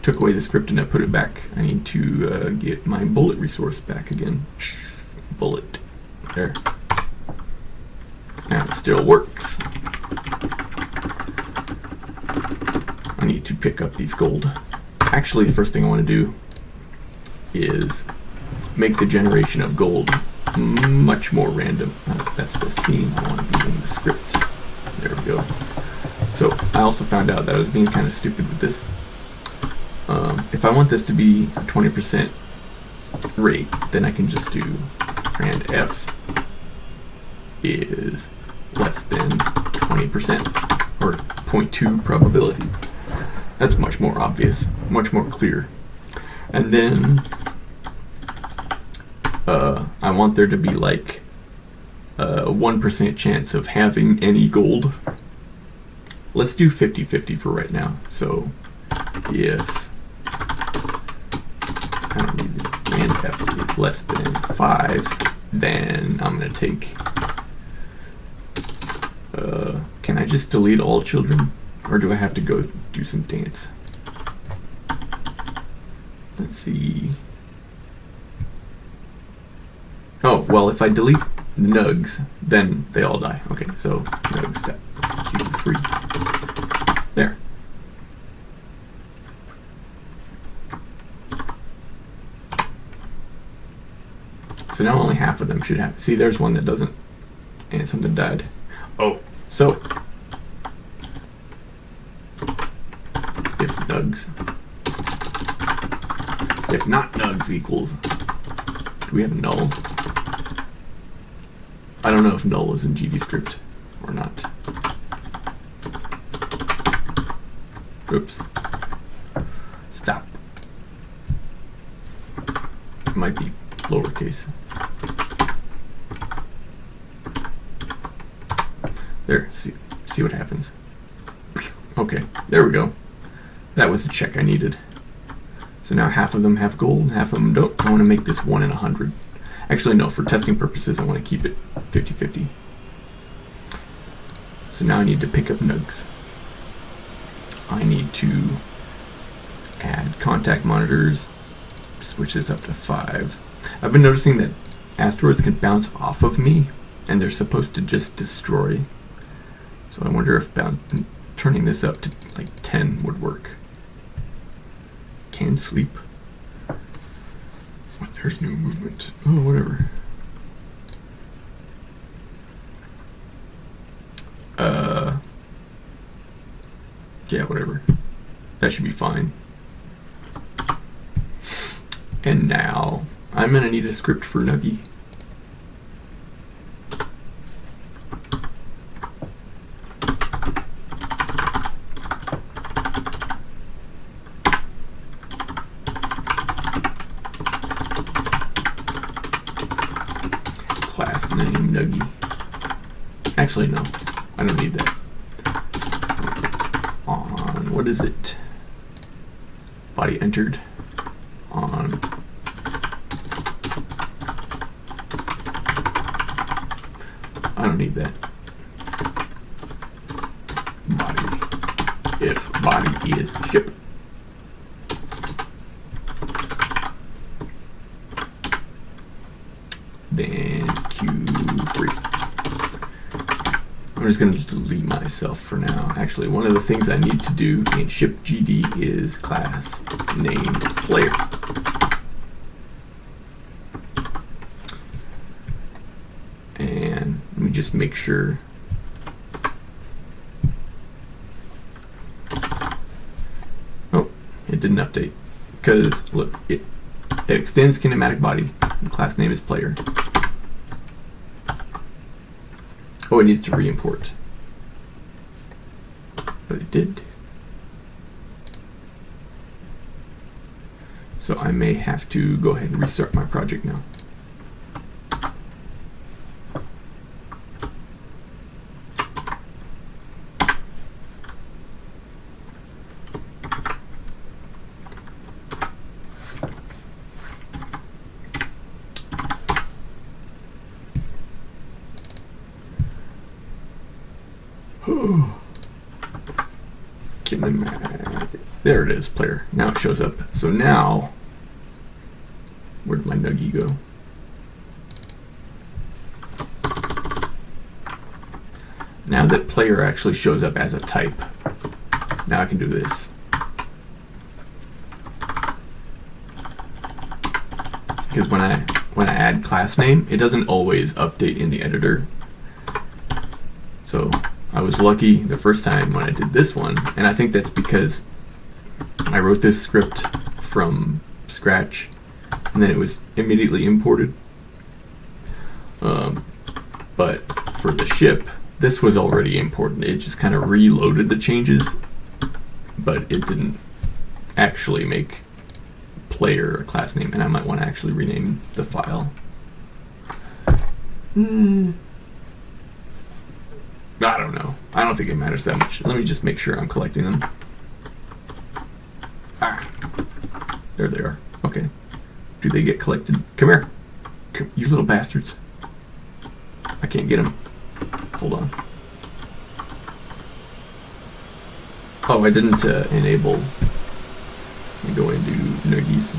took away the script and I put it back. I need to get my bullet resource back again. Bullet. There. still works. I need to pick up these gold. Actually, the first thing I want to do is make the generation of gold much more random. That's the scene I want to be in the script. There we go. So I also found out that I was being kind of stupid with this. If I want this to be a 20% rate, then I can just do rand f is less than 20% or 0.2 probability. That's much more obvious, much more clear. And then I want there to be like a 1% chance of having any gold. Let's do 50-50 for right now. So if I don't need it, rand f is less than 5, then I'm going to take... can I just delete all children? Or do I have to go do some dance? Let's see. Oh, well, if I delete nugs, then they all die. Okay, so nugs Q3. There. So now only half of them should have. See, there's one that doesn't. And something died. Oh, so if nugs, if not nugs equals, do we have null? I don't know if null is in GD script or not. Oops. Stop. It might be lowercase. There, see what happens. Okay, there we go. That was the check I needed. So now half of them have gold, half of them don't. I want to make this 1 in 100. Actually, no, for testing purposes, I want to keep it 50-50. So now I need to pick up nugs. I need to add contact monitors, switch this up to 5. I've been noticing that asteroids can bounce off of me, and they're supposed to just destroy. So I wonder if turning this up to like 10 would work. Can sleep. What, there's no movement. Oh, whatever. Yeah, whatever. That should be fine. And now I'm gonna need a script for Nuggie. Class name Nuggie. Actually, no, I don't need that. On, what is it? Body entered. On. I don't need that. Body. If body is ship. Then Q3. I'm just going to delete myself for now. Actually, one of the things I need to do in ship GD is class name player. And let me just make sure. Oh, it didn't update. Because, look, it extends kinematic body. The class name is player. Oh, it needs to re-import. But it did. So I may have to go ahead and restart my project now. There it is, player. Now it shows up. So now, where did my Nuggie go? Now that player actually shows up as a type, now I can do this. Because when I add class name, it doesn't always update in the editor. So I was lucky the first time when I did this one, and I think that's because I wrote this script from scratch, and then it was immediately imported. But for the ship, this was already imported. It just kind of reloaded the changes, but it didn't actually make player a class name, and I might want to actually rename the file. I don't know. I don't think it matters that much. Let me just make sure I'm collecting them. There they are. Okay. Do they get collected? Come here. You little bastards. I can't get them. Hold on. Oh, I didn't enable. Let me go into nuggies.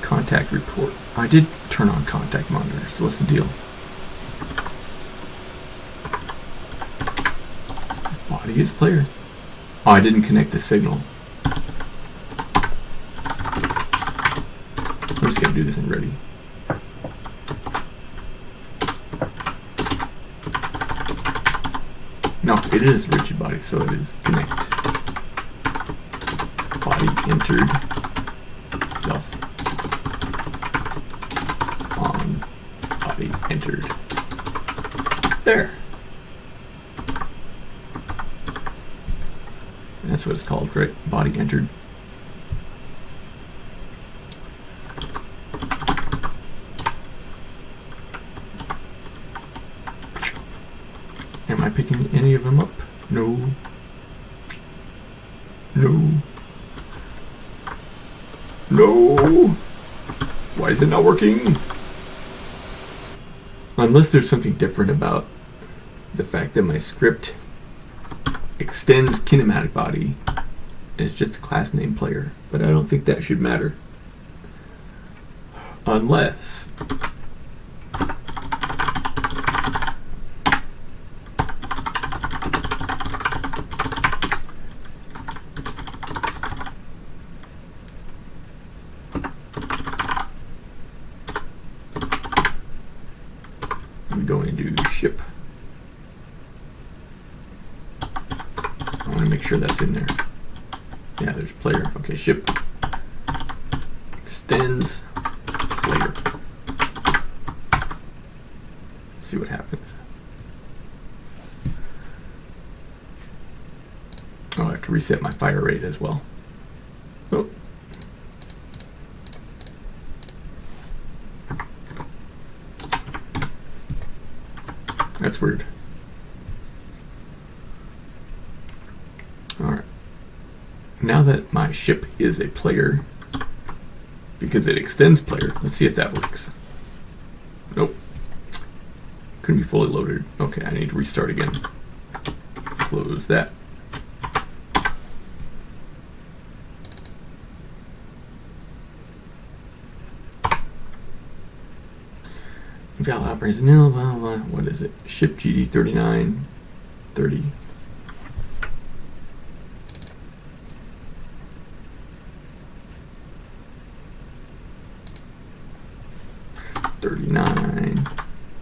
Contact report. I did turn on contact monitor, so what's the deal? Body is player. Oh, I didn't connect the signal. I'm just gonna do this in ready. No, it is rigid body, so it is connect. Body entered. Self. On. Body entered. There. That's what it's called, right? Body entered. Am I picking any of them up? No. No. No! Why is it not working? Unless there's something different about the fact that my script extends kinematic body and it's just a class name player, but I don't think that should matter. Unless I'm going to ship. I want to make sure that's in there. Yeah, there's player. Okay, ship extends player. See what happens. Oh, I have to reset my fire rate as well. Oh. That's weird. Alright. Now that my ship is a player, because it extends player, let's see if that works. Nope. Couldn't be fully loaded. Okay, I need to restart again. Close that. Valve operates nil, blah, blah, blah. What is it? Ship GD 39, 30.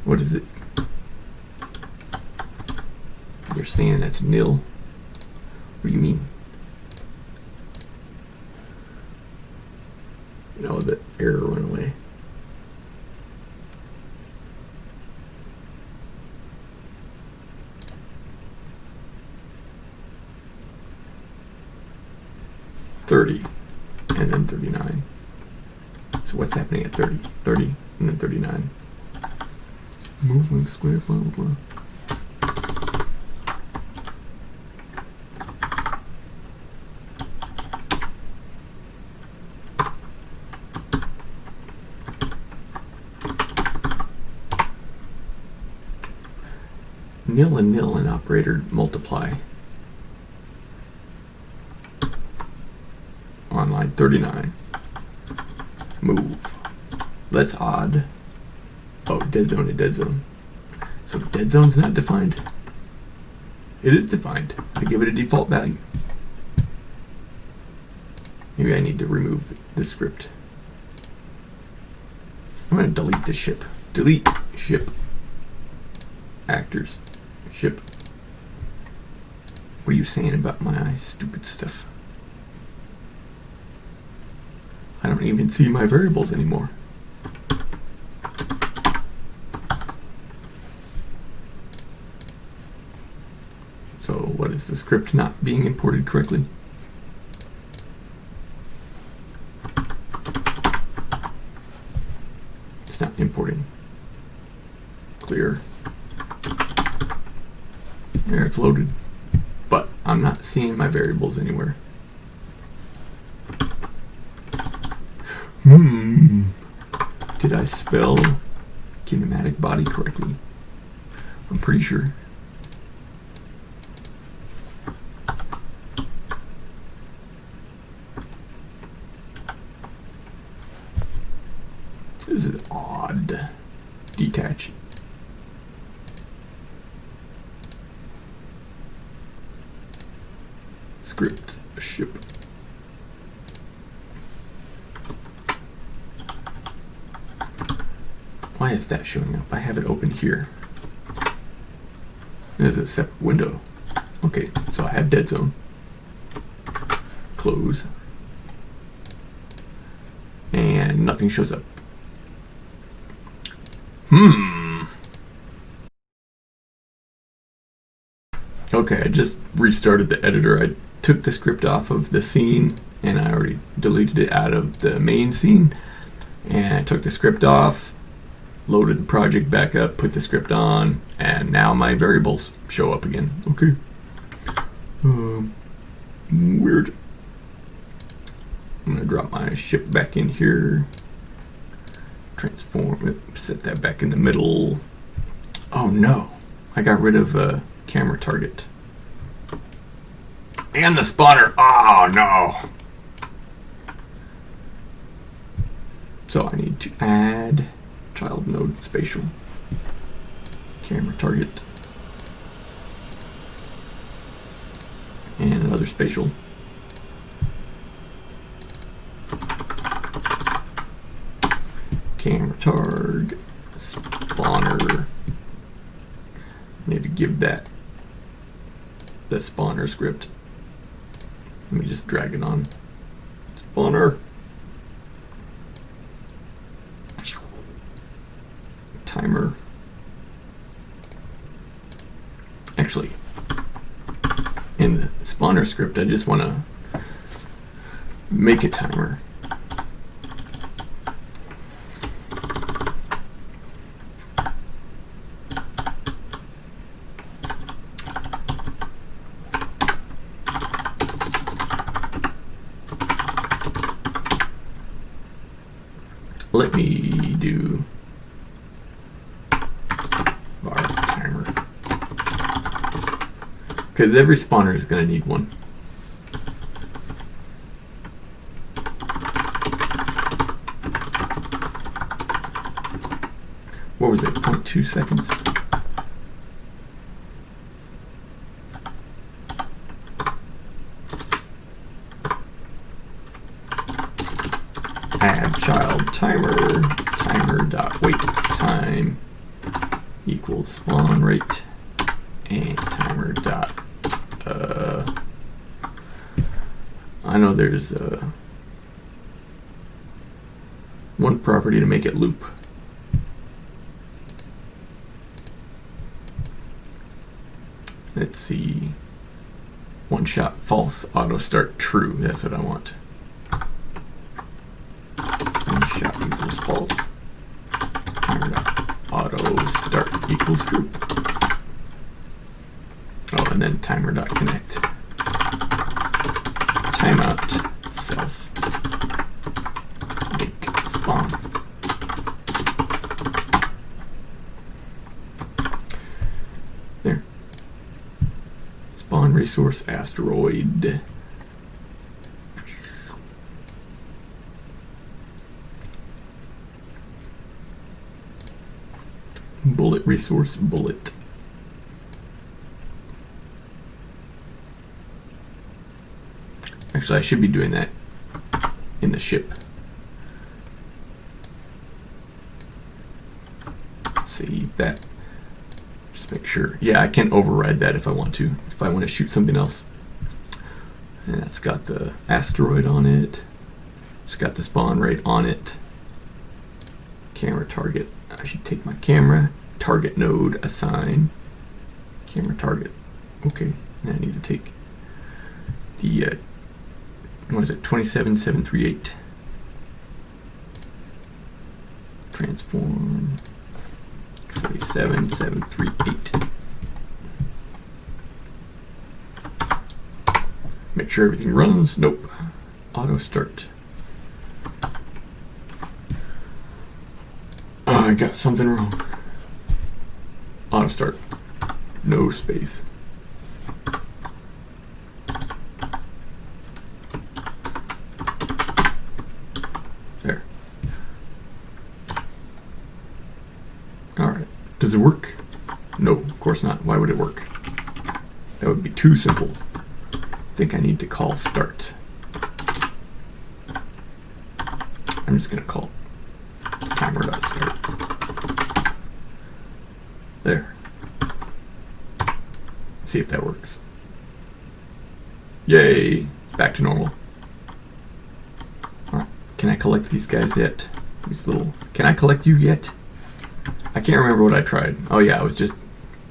What is it? You're saying that's nil? What do you mean? No, the error went away. $30 and then 39. So what's happening at 30? 30 and then 39. Movement square, blah, blah, blah. Nil and nil and operator multiply. On line 39. Move. That's odd. Oh, dead zone to dead zone. So dead zone's not defined. It is defined. I give it a default value. Maybe I need to remove the script. I'm going to delete the ship. Delete ship. Actors. Ship. What are you saying about my stupid stuff? I don't even see my variables anymore. So what is the script not being imported correctly? It's not importing. Clear. There, it's loaded. But I'm not seeing my variables anywhere. Did I spell kinematic body correctly? I'm pretty sure. This is odd. Detach. Script. Ship. Why is that showing up? I have it open here. There's a separate window. Okay, so I have dead zone. Close. And nothing shows up. Okay, I just restarted the editor. I took the script off of the scene and I already deleted it out of the main scene. And I took the script off, loaded the project back up, put the script on, and now my variables show up again. Okay. Weird. I'm gonna drop my ship back in here. Transform it, set that back in the middle. Oh no, I got rid of a camera target. And the spawner. Oh no. So I need to add child node spatial. Camera target. And another spatial. Camera targ. Spawner. Need to give that the spawner script. Let me just drag it on. Spawner. Timer. Actually, in the spawner script, I just want to make a timer. Let me do bar timer, because every spawner is going to need one. What was it? 0.2 seconds. Add child timer, timer dot wait time equals spawn rate, and timer dot I know there's one property to make it loop. Let's see. One shot false auto start true. That's what I want. Shot equals false. Timer dot auto start equals true. Oh, and then timer dot connect. Timeout self. Make spawn. There. Spawn resource asteroid. bullet resource bullet. Actually, I should be doing that in the ship. Save that. Just make sure. Yeah, I can override that if I want to. If I want to shoot something else. And that's got the asteroid on it. It's got the spawn rate on it. Camera target. I should take my camera. Target node assign. Camera target. Okay. Now I need to take the what is it? 27738. Transform 27738. Make sure everything runs. Nope. Auto start. Oh, I got something wrong. Auto start. No space. There. Alright. Does it work? No, of course not. Why would it work? That would be too simple. I think I need to call start. I'm just going to call timer.start. There. See if that works. Yay! Back to normal. Alright. Can I collect these guys yet? These little... Can I collect you yet? I can't remember what I tried. Oh yeah, I was just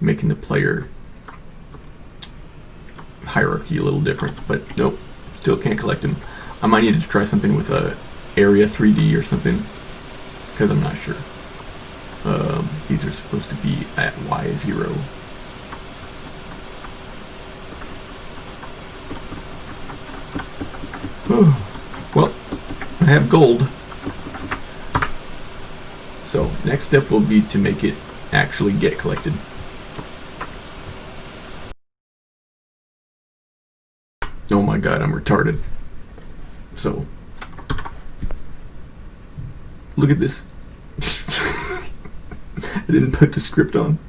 making the player hierarchy a little different, but nope, still can't collect them. I might need to try something with a area 3D or something, because I'm not sure. These are supposed to be at Y0. Well, I have gold. So, next step will be to make it actually get collected. Oh my god, I'm retarded. So, look at this. I didn't put the script on.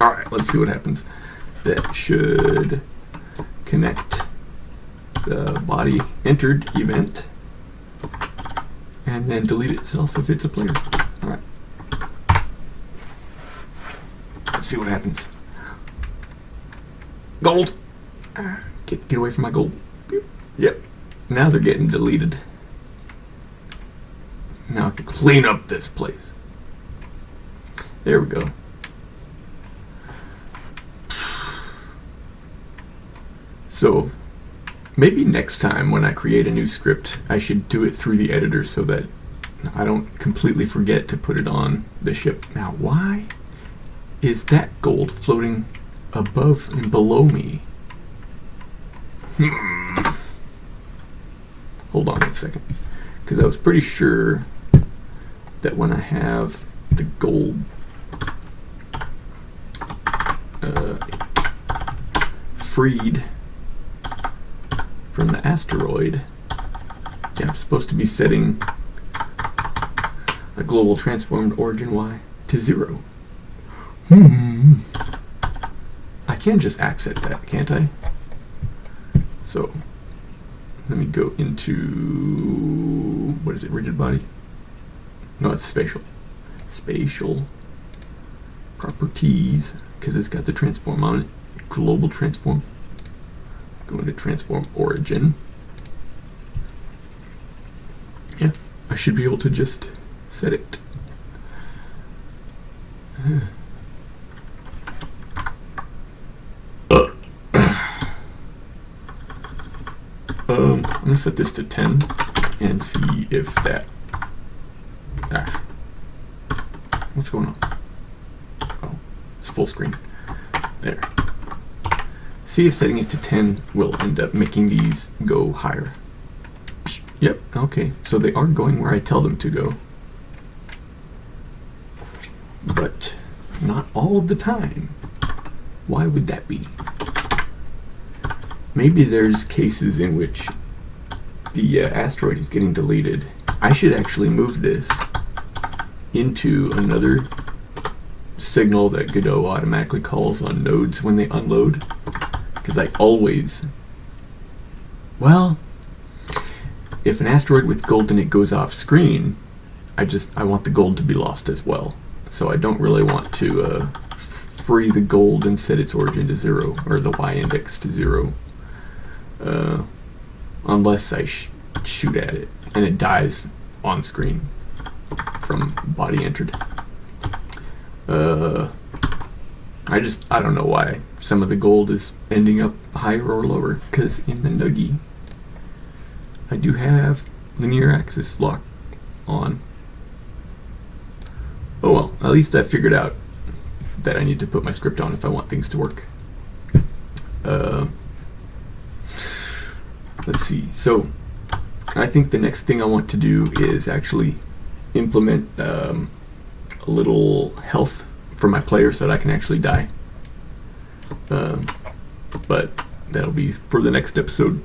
Alright, let's see what happens. That should connect the body entered event and then delete itself if it's a player. Alright. Let's see what happens. Gold! Get away from my gold. Yep. Now they're getting deleted. Now I can clean up this place. There we go. So, maybe next time when I create a new script, I should do it through the editor so that I don't completely forget to put it on the ship. Now, why is that gold floating above and below me? Hold on a second, because I was pretty sure that when I have the gold freed from the asteroid, yeah, I'm supposed to be setting a global transformed origin Y to 0. I can just accent that, can't I? So, let me go into, what is it, rigid body? No, it's spatial. Spatial properties, because it's got the transform on it. Global transform. Go into transform origin. Yeah, I should be able to just set it. I'm going to set this to 10 and see if that... What's going on? Oh, it's full screen. There. See if setting it to 10 will end up making these go higher. Yep, okay. So they are going where I tell them to go. But not all of the time. Why would that be? Maybe there's cases in which the asteroid is getting deleted. I should actually move this into another signal that Godot automatically calls on nodes when they unload. Because I always... Well, if an asteroid with gold in it goes off screen, I want the gold to be lost as well. So I don't really want to free the gold and set its origin to 0, or the y-index to 0. Unless I shoot at it, and it dies on screen from body entered. I don't know why some of the gold is ending up higher or lower, because in the nuggie I do have linear axis lock on. Oh well, at least I figured out that I need to put my script on if I want things to work. Let's see, so I think the next thing I want to do is actually implement a little health for my player so that I can actually die. But that'll be for the next episode.